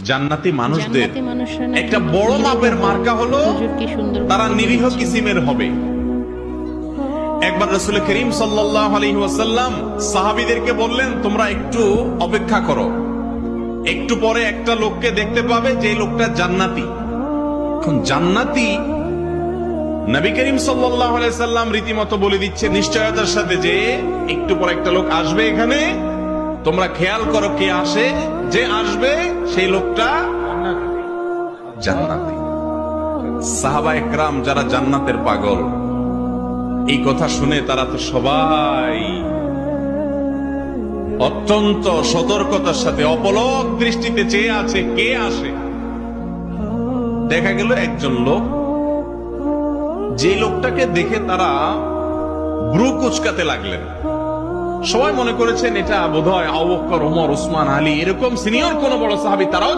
জান্নাতি মানুষদের একটা বড় মাপের মার্কা হলো তারা নিরীহ কিসিমের হবে। একবার রাসূল করিম সাল্লাল্লাহু আলাইহি ওয়াসাল্লাম সাহাবীদেরকে বললেন, তোমরা একটু অপেক্ষা করো, একটু পরে একটা লোককে দেখতে পাবে যে লোকটা জান্নাতি। এখন জান্নাতি নবী করিম সাল্লাল্লাহু আলাইহি ওয়াসাল্লাম রীতিমতো বলে দিচ্ছে নিশ্চয়তার সাথে যে একটু পরে একটা লোক আসবে এখানে, তোমরা খেয়াল করো কে আসে, যে আসবে সেই লোকটা জান্নাতি। সাহাবা একরাম যারা জান্নাতের পাগল, এই কথা শুনে তারা তো সবাই অত্যন্ত সতর্কতার সাথে অপলক দৃষ্টিতে চেয়ে আছে কে আসে। দেখা গেল একজন লোক, যে লোকটাকে দেখে তারা ব্রু কুচকাতে লাগলেন। সবাই মনে করেছেন এটা বোধহয় আবু বকর, ওমর, উসমান, আলী এরকম সিনিয়র কোন বড় সাহাবী, তারাও